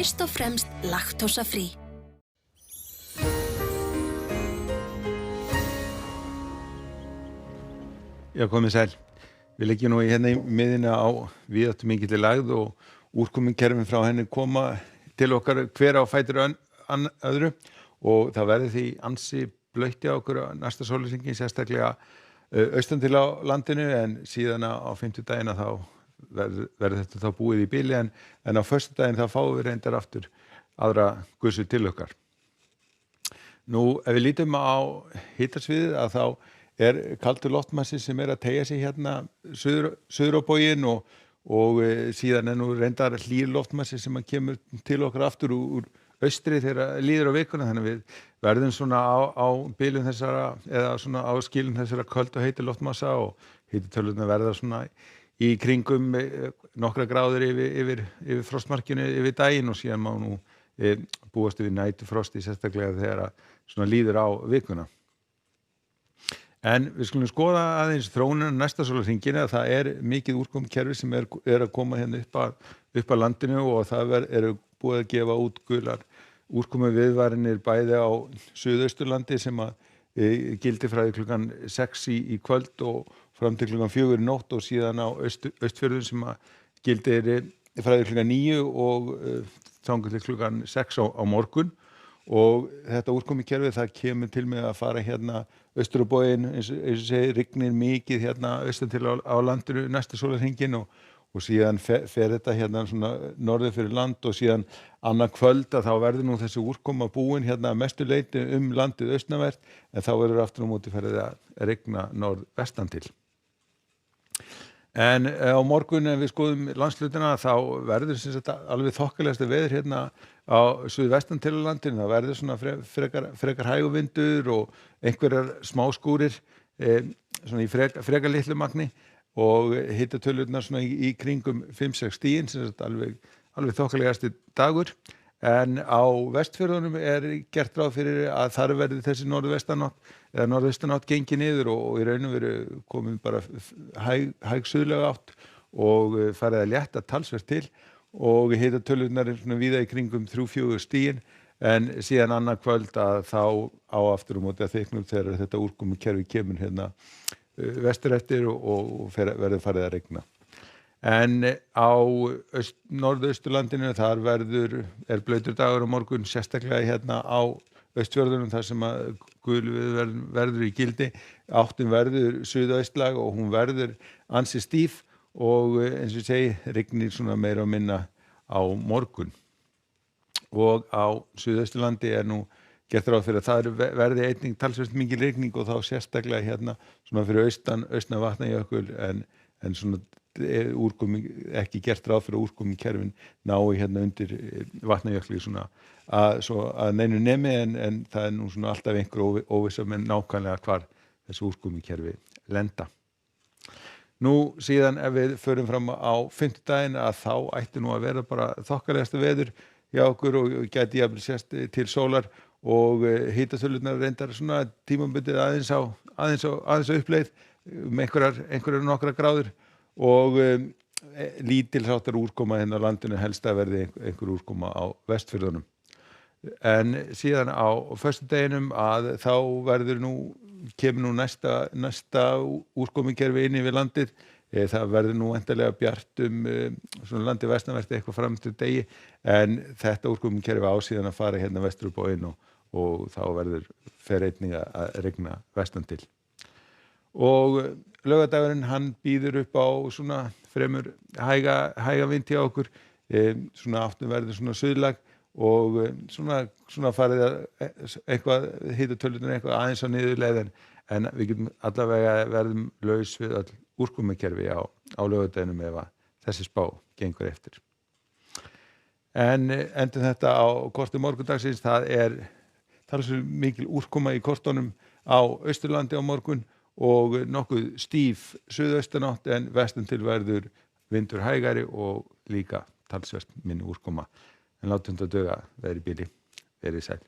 fyrst og fremst laktósafrí. Já, komið sæl. Við leggjum nú hérna í miðjunni á víðáttumikilli lægð og úrkomukerfin frá henni koma til okkar hver á fætur öðru og það verður því ansi blautt hjá okkur næsta sólarhringinn, sérstaklega austan til á landinu, en síðan á fimmtudaginn þá verður þetta þá búið í bili, en á föstudaginn þá fáum við reyndar aftur aðra gusu til okkar. Nú, ef við lítum á hitasviðið að þá kaldur loftmassi sem að teygja sig hérna suður á bóginn og síðan nú reyndar hlýr loftmassi sem að kemur til okkar aftur úr austri þegar líður á vikuna, þannig að við verðum svona á bilum þessara eða svona á skilum þessara köld og heiti loftmassa og hititölurnar verða svona í kringum nokkra gráður yfir frostmarkinu yfir daginn og síðan má nú búast við næturfrosti sérstaklega þegar svona líður á vikuna. En við skulum skoða aðeins þróunina næsta sólarhringinn, að það mikið úrkomukerfi sem að koma hérna upp að landinu og það eru búið að gefa út gular úrkomuviðvaranir bæði á Suðausturlandi sem að gildi frá klukkan 6 í kvöld og fram til klukkan 4 í nótt og síðan á Austfjörðum sem að gildir frá klukkan 9 og þangað til klukkan 6 á morgun. Og þetta úrkomukerfi það kemur til með að fara hérna austur á bóginn, eins og segir, rignir mikið hérna austan til á landinu næsta sólarhringinn og síðan fer þetta hérna svona norður fyrir land og síðan annað kvöld að þá verður nú þessi úrkoma búin hérna mestu leyti landið austanvert, en þá verður aftur á móti farið að rigna norðvestan til. En á morgun ef við skoðum landshlutina þá verður sem sagt alveg þokkalegasta veður hérna á suðvestan til landinu, það verður svona frekar hægur vindur og einhverjar smáskúrir svona í frekar litlu magni og hitatölurnar svona í kringum 5-6 stigin, sem sagt alveg þokkalegasti dagur. En á Vestfjörðunum gert ráð fyrir að þar verði þessi norðvestanátt eða norðaustanátt gengi niður og í raun og veru komin bara hæg suðlæg átt og farið að létta talsvert til og hitatölurnar svona víða í kringum 3-4 stigin, en síðan annað kvöld að þá á aftur á móti að þykna upp þegar þetta úrkomukerfi kemur hérna vestur eftir og verður farið að rigna. En á norðausturlandinu þar blautur dagur á morgun, sérstaklega hérna á Austfjörðunum þar sem að gulviðri verður í gildi. Áttin verður suðaustlæg og hún verður ansi stíf og eins og ég segi, rignir svona meira og minna á morgun. Og á Suðausturlandi nú gert ráð fyrir að það verði einnig talsvert mikil rigning og þá sérstaklega hérna svona fyrir austan Vatnajökul, en svona ekki gert ráð fyrir að úrkomukerfin nái hérna undir Vatnajökli svona að neinu nemi, en það nú svona alltaf einhver óvissa með nákvæmlega hvar þessi úrkomukerfi lenda. Nú síðan ef við förum fram á fimmtudaginn að þá ætti nú að vera bara þokkalegasta veður hjá okkur og gæti jafnvel sést til sólar og hitatölurnar reyndar svona tímabundið aðeins á uppleið einhverjar nokkra gráður og lítilsháttar úrkoma hérna á landinu, helst að verði einhver úrkoma á Vestfjörðunum. En síðan á föstudeginum að þá kemur nú næsta úrkomukerfi inn yfir landið. Það verður nú væntanlega bjart svona landið vestanvert eitthvað fram til degi, en þetta úrkomukerfi á síðan að fara hérna vestur á bóginn og þá fer einnig að rigna vestan til. Og laugardagurinn hann býður upp á svona fremur hæga vind hjá okkur, svona áttin verður svona suðlæg og svona farið að eitthvað hitatölurnar eitthvað aðeins á niðurleið, en við getum allavega verðum laus við öll úrkomukerfi á laugardeginum ef að þessi spá gengur eftir. En endum þetta á korti morgundagsins, það talsvert mikil úrkoma í kortunum á Austurlandi á morgun og nokkuð stíf suðaustanátt, en vestan til verður vindur hægari og líka talsvert minni úrkoma. En látum þetta duga, verið í bili, verið sæl.